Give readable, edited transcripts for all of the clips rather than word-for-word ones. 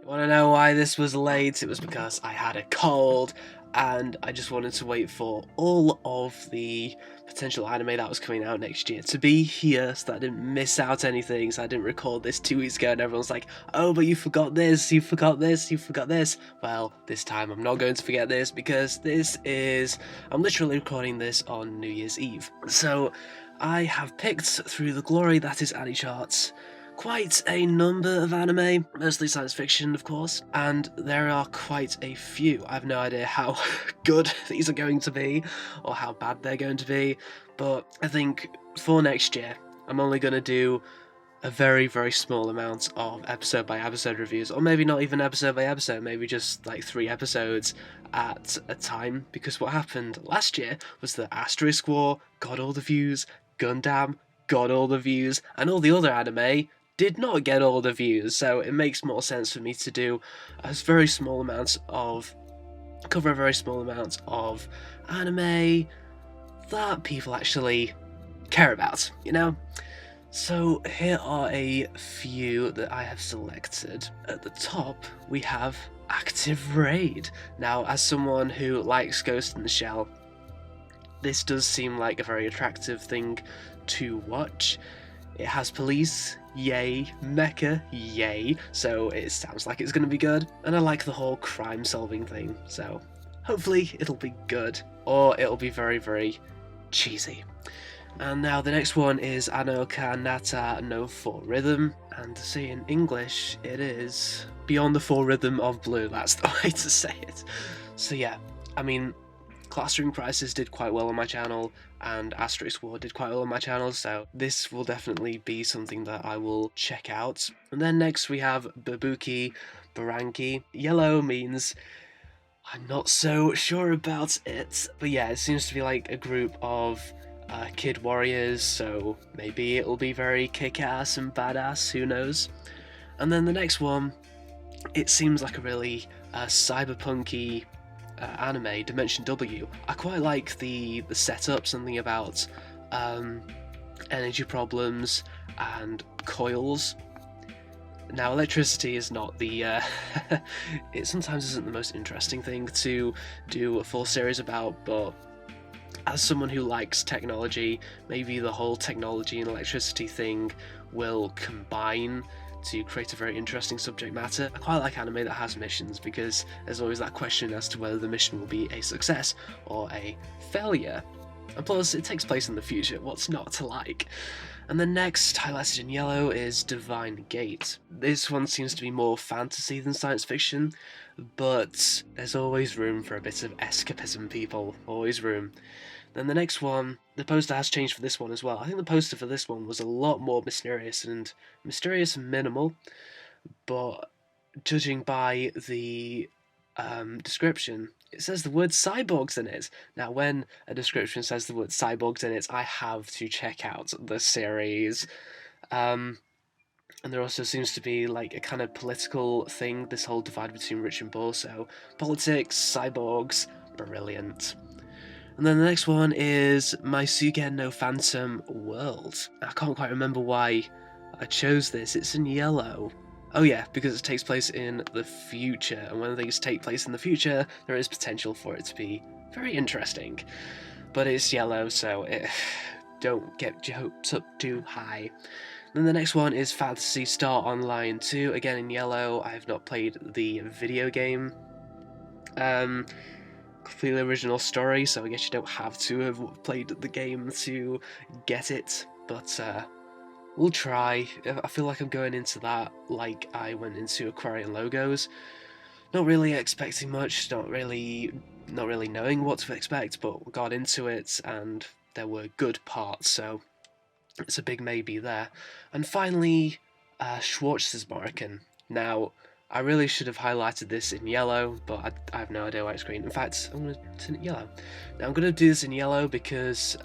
You want to know why this was late? It was because I had a cold and I just wanted to wait for all of the potential anime that was coming out next year to be here so that I didn't miss out anything, so I didn't record this 2 weeks ago and everyone's like, oh, but you forgot this, you forgot this, you forgot this. Well, this time I'm not going to forget this because I'm literally recording this on New Year's Eve. So I have picked through the glory that is AniCharts quite a number of anime, mostly science fiction of course, and there are quite a few. I have no idea how good these are going to be or how bad they're going to be, but I think for next year I'm only going to do a very, very small amount of episode by episode reviews, or maybe not even episode by episode, maybe just like 3 episodes at a time, because what happened last year was that Asterisk War got all the views, Gundam got all the views, and all the other anime did not get all the views, so it makes more sense for me to do a very small amount of cover a very small amount of anime that people actually care about, you know? So here are a few that I have selected. At the top we have Active Raid. Now, as someone who likes Ghost in the Shell, this does seem like a very attractive thing to watch. It has police, yay, mecha, yay, so it sounds like it's going to be good, and I like the whole crime solving thing, so hopefully it'll be good, or it'll be very, very cheesy. And now the next one is Ano Kanata no 4 Rhythm, and to say in English it is Beyond the 4 Rhythm of Blue, that's the way to say it. So yeah, I mean, Classroom Crisis did quite well on my channel, and Asterisk War did quite well on my channel, so this will definitely be something that I will check out. And then next we have Bubuki, Buranki. Yellow means I'm not so sure about it, but yeah, it seems to be like a group of kid warriors, so maybe it'll be very kick-ass and badass, who knows. And then the next one, it seems like a really cyberpunk-y anime, Dimension W. I quite like the setup, something about energy problems and coils. Now, electricity is not the it sometimes isn't the most interesting thing to do a full series about, but as someone who likes technology, maybe the whole technology and electricity thing will combine to create a very interesting subject matter. I quite like anime that has missions, because there's always that question as to whether the mission will be a success or a failure. And plus, it takes place in the future, what's not to like? And the next, highlighted in yellow, is Divine Gate. This one seems to be more fantasy than science fiction, but there's always room for a bit of escapism, people. Always room. Then the next one, the poster has changed for this one as well. I think the poster for this one was a lot more mysterious and minimal, but judging by the description, it says the word cyborgs in it. Now, when a description says the word cyborgs in it, I have to check out the series. And there also seems to be like a kind of political thing, this whole divide between rich and poor, so politics, cyborgs, brilliant. And then the next one is Musaigen no Phantom World. I can't quite remember why I chose this, it's in yellow. Oh yeah, because it takes place in the future, and when things take place in the future, there is potential for it to be very interesting. But it's yellow, so don't get your hopes up too high. Then the next one is Phantasy Star Online 2, again in yellow. I have not played the video game. Completely original story, so I guess you don't have to have played the game to get it, but we'll try. I feel like I'm going into that like I went into Aquarian Logos. Not really expecting much, not really knowing what to expect, but got into it and there were good parts, so it's a big maybe there. And finally, Schwarzesmarken. Now, I really should have highlighted this in yellow, but I have no idea why it's green. In fact, I'm going to turn it yellow. Now, I'm going to do this in yellow because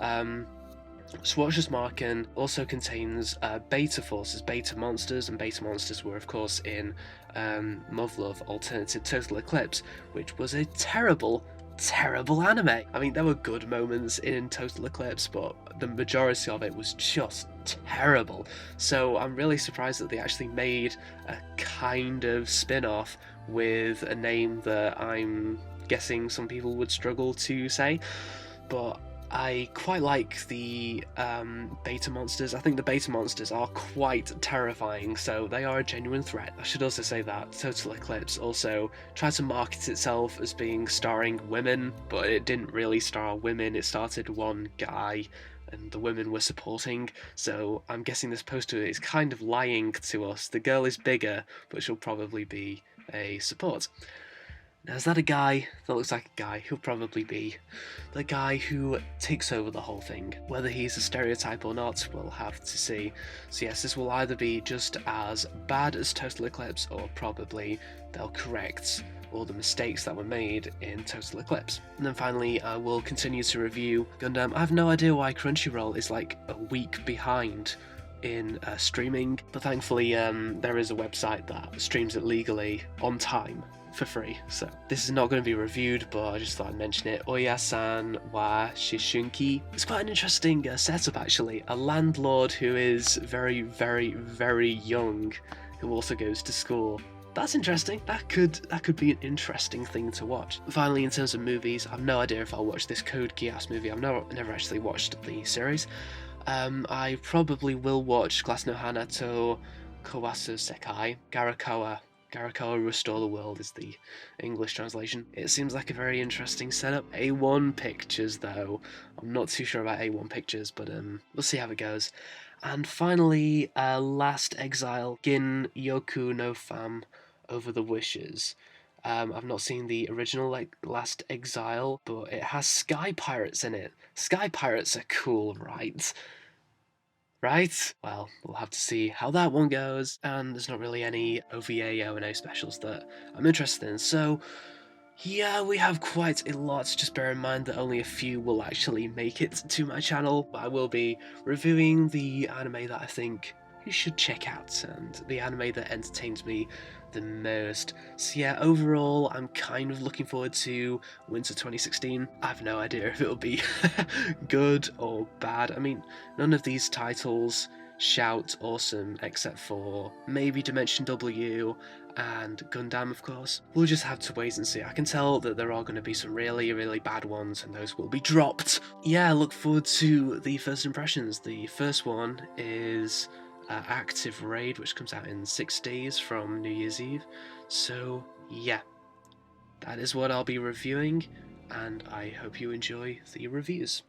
Schwarzesmarken also contains beta forces, beta monsters, and beta monsters were, of course, in Muv-Luv Alternative Total Eclipse, which was a terrible anime. I mean, there were good moments in Total Eclipse, but the majority of it was just terrible. So I'm really surprised that they actually made a kind of spin-off with a name that I'm guessing some people would struggle to say, but I quite like the beta monsters. I think the beta monsters are quite terrifying, so they are a genuine threat. I should also say that Total Eclipse also tried to market itself as being starring women, but it didn't really star women. It started one guy and the women were supporting, so I'm guessing this poster is kind of lying to us. The girl is bigger, but she'll probably be a support. Now, is that a guy? That looks like a guy. He'll probably be the guy who takes over the whole thing. Whether he's a stereotype or not, we'll have to see. So yes, this will either be just as bad as Total Eclipse, or probably they'll correct all the mistakes that were made in Total Eclipse. And then finally, I will continue to review Gundam. I have no idea why Crunchyroll is like a week behind in streaming, but thankfully there is a website that streams it legally on time for free. So this is not going to be reviewed, but I just thought I'd mention it. Oya-san wa Shishunki. It's quite an interesting setup actually. A landlord who is very, very, very young, who also goes to school. That's interesting. That could be an interesting thing to watch. Finally, in terms of movies, I've no idea if I'll watch this Code Geass movie. I've never actually watched the series. I probably will watch Glass no Hana to Kowasu Sekai. Garakawa Restore the World is the English translation. It seems like a very interesting setup. A1 Pictures though, I'm not too sure about A1 Pictures, but we'll see how it goes. And finally, Last Exile, Ginyoku no Fam, Over the Wishes. I've not seen the original Last Exile, but it has Sky Pirates in it. Sky Pirates are cool, right? Right? Well, we'll have to see how that one goes, and there's not really any OVA O&O specials that I'm interested in, so yeah, we have quite a lot. Just bear in mind that only a few will actually make it to my channel, but I will be reviewing the anime that I think you should check out, and the anime that entertains me the most. So yeah, overall, I'm kind of looking forward to Winter 2016. I have no idea if it'll be good or bad. I mean, none of these titles shout awesome except for maybe Dimension W and Gundam, of course. We'll just have to wait and see. I can tell that there are going to be some really, really bad ones, and those will be dropped. Yeah, look forward to the first impressions. The first one is Active Raid, which comes out in 6 days from New Year's Eve. So yeah, that is what I'll be reviewing, and I hope you enjoy the reviews.